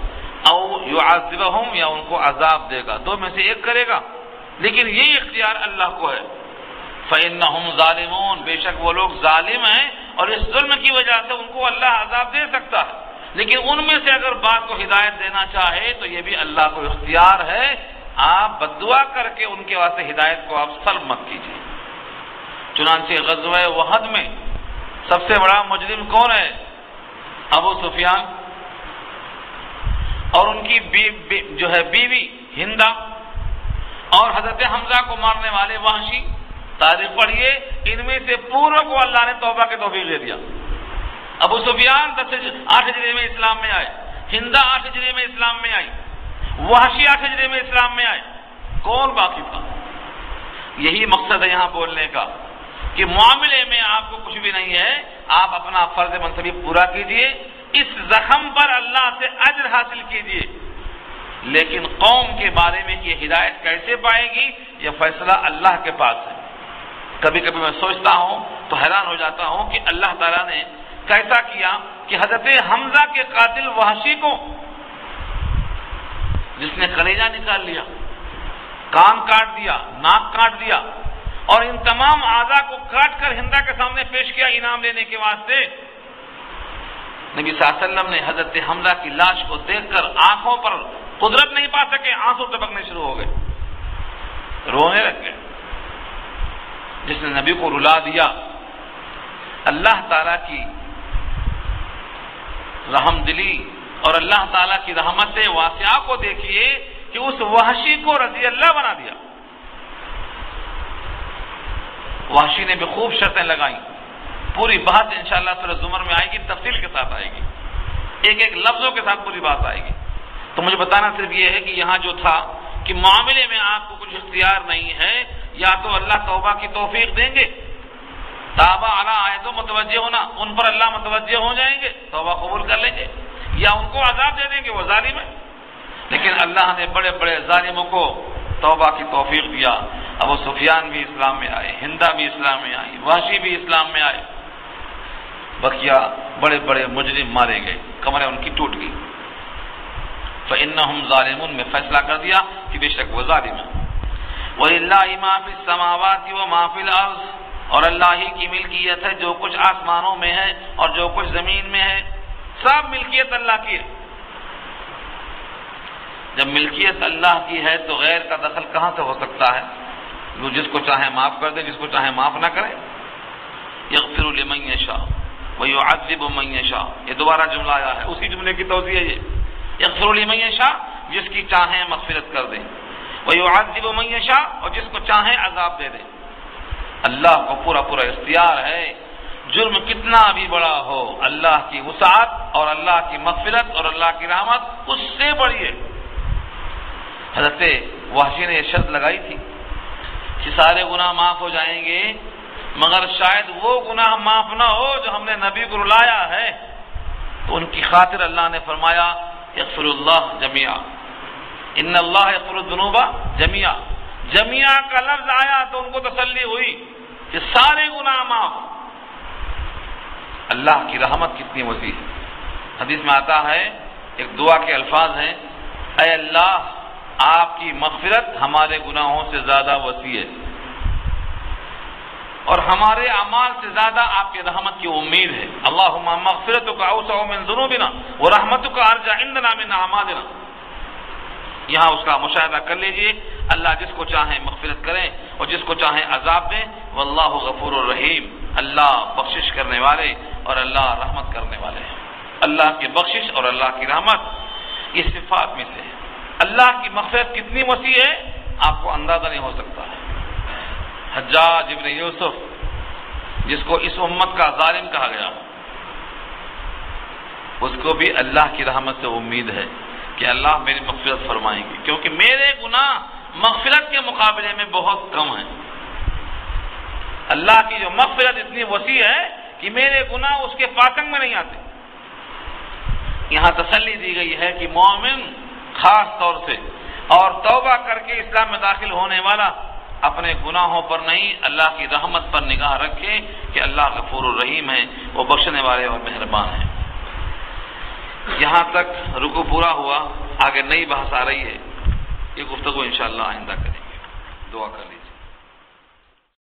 او یعذبہم، یا ان کو عذاب دے گا، دو میں سے ایک کرے گا، لیکن یہ اختیار اللہ کو ہے۔ فإنہم ظالمون، بے شک وہ لوگ ظالم ہیں، اور اس ظلم کی وجہ سے ان کو اللہ عذاب دے سکتا ہے، لیکن ان میں سے اگر بعض کو ہدایت دینا چاہے تو یہ بھی اللہ کو اختیار ہے۔ آپ بد دعا کر کے ان کے واسطے ہدایت کو آپ سلب مت کیجیے۔ چنانچہ غزوہ احد میں سب سے بڑا مجرم کون ہے؟ ابو سفیان اور ان کی بیوی ہندا، اور حضرت حمزہ کو مارنے والے وحشی۔ تاریخ پڑھیے، ان میں سے پوروں کو اللہ نے توبہ کے توفیق دے دیا۔ ابو سفیان 8 ہجری میں اسلام میں آئے، ہندا 8 ہجری میں اسلام میں آئی، وحشی 8 ہجری میں اسلام میں آئے، کون باقی تھا؟ یہی مقصد ہے یہاں بولنے کا کہ معاملے میں آپ کو کچھ بھی نہیں ہے، آپ اپنا فرض منصبی پورا کیجئے، اس زخم پر اللہ سے اجر حاصل کیجئے، لیکن قوم کے بارے میں یہ ہدایت کیسے پائے گی، یہ فیصلہ اللہ کے پاس ہے۔ کبھی کبھی میں سوچتا ہوں تو حیران ہو جاتا ہوں کہ اللہ تعالیٰ نے کیسا کیا کہ حضرت حمزہ کے قاتل وحشی کو، جس نے کلیجہ نکال لیا، کان کاٹ دیا، ناک کاٹ دیا، اور ان تمام اعضاء کو کاٹ کر ہندا کے سامنے پیش کیا انعام لینے کے واسطے، نبی صلی اللہ علیہ وسلم نے حضرت حمزہ کی لاش کو دیکھ کر آنکھوں پر قدرت نہیں پا سکے، آنسو ٹپکنے شروع ہو گئے، رونے لگ گئے۔ جس نے نبی کو رلا دیا، اللہ تعالیٰ کی رحم دلی اور اللہ تعالیٰ کی رحمت واسعہ کو دیکھیے کہ اس وحشی کو رضی اللہ بنا دیا۔ وحشی نے بھی خوب شرطیں لگائیں، پوری بات انشاءاللہ سورہ زمر میں آئے گی، تفصیل کے ساتھ آئے گی، ایک ایک لفظوں کے ساتھ پوری بات آئے گی۔ تو مجھے بتانا صرف یہ ہے کہ یہاں جو تھا کہ معاملے میں آپ کو کچھ اختیار نہیں ہے، یا تو اللہ توبہ کی توفیق دیں گے، توبہ علی آئے تو متوجہ ہونا، ان پر اللہ متوجہ ہو جائیں گے، توبہ قبول کر لیں گے، یا ان کو عذاب دے دیں گے، وہ ظالم ہے۔ لیکن اللہ نے بڑے بڑے ظالموں کو توبہ کی توفیق دیا۔ ابو سفیان بھی اسلام میں آئے، ہندا بھی اسلام میں آئی، وحشی بھی اسلام میں آئے، بقیہ بڑے بڑے مجرم مارے گئے، کمریں ان کی ٹوٹ گئی۔ فإنہم ظالمون میں فیصلہ کر دیا کہ بے شک وہ ظالم ہے۔ وَلِلَّهِ مَا فِي السَّمَاوَاتِ وَمَا فِي الْأَرْضِ، اور اللہ ہی کی ملکیت ہے جو کچھ آسمانوں میں ہے اور جو کچھ زمین میں ہے، سب ملکیت اللہ کی ہے۔ جب ملکیت اللہ کی ہے تو غیر کا دخل کہاں سے ہو سکتا ہے؟ وہ جس کو چاہے معاف کر دے، جس کو چاہے معاف نہ کرے۔ یغفر لمن یشاء ویعذب من یشاء، یہ دوبارہ جملہ آیا ہے، اسی جملے کی توضیح ہے یہ۔ یغفر لمن یشاء، جس کی چاہے مغفرت کر دے، ویعذب من یشاء، اور جس کو چاہے عذاب دے دے۔ اللہ کو پورا پورا اختیار ہے، جرم کتنا بھی بڑا ہو، اللہ کی وسعت اور اللہ کی مغفرت اور اللہ کی رحمت اس سے بڑی ہے۔ حضرت وحشی نے یہ شرط لگائی تھی کہ سارے گناہ معاف ہو جائیں گے، مگر شاید وہ گناہ معاف نہ ہو جو ہم نے نبی کو رلایا ہے، تو ان کی خاطر اللہ نے فرمایا یغفر اللہ جمیعا، ان اللہ یغفر الذنوب جمیعا۔ جمیعا کا لفظ آیا تو ان کو تسلی ہوئی کہ سارے گناہ معاف۔ اللہ کی رحمت کتنی وسیع ہے۔ حدیث میں آتا ہے، ایک دعا کے الفاظ ہیں، اے اللہ آپ کی مغفرت ہمارے گناہوں سے زیادہ وسیع ہے، اور ہمارے اعمال سے زیادہ آپ کی رحمت کی امید ہے۔ اللہم مغفرتک اوسع من ذنوبنا ورحمتک ارجع عندنا من اعمالنا۔ یہاں اس کا مشاہدہ کر لیجئے، اللہ جس کو چاہیں مغفرت کریں اور جس کو چاہیں عذاب دیں، واللہ غفور الرحیم، اللہ بخشش کرنے والے اور اللہ رحمت کرنے والے ہیں۔ اللہ کی بخشش اور اللہ کی رحمت یہ صفات میں سے ہے۔ اللہ کی مغفرت کتنی وسیع ہے آپ کو اندازہ نہیں ہو سکتا ہے۔ حجاج ابن یوسف، جس کو اس امت کا ظالم کہا گیا، اس کو بھی اللہ کی رحمت سے امید ہے کہ اللہ میری مغفرت فرمائیں گے، کیونکہ میرے گناہ مغفرت کے مقابلے میں بہت کم ہیں۔ اللہ کی جو مغفرت اتنی وسیع ہے کہ میرے گناہ اس کے پاسنگ میں نہیں آتے۔ یہاں تسلی دی گئی ہے کہ مومن خاص طور سے اور توبہ کر کے اسلام میں داخل ہونے والا اپنے گناہوں پر نہیں اللہ کی رحمت پر نگاہ رکھیں کہ اللہ غفور الرحیم ہے، وہ بخشنے والے اور مہربان ہیں۔ یہاں تک رکوع پورا ہوا، آگے نئی بحث آ رہی ہے، یہ گفتگو انشاءاللہ آئندہ کریں گے۔ دعا کر لیجیے۔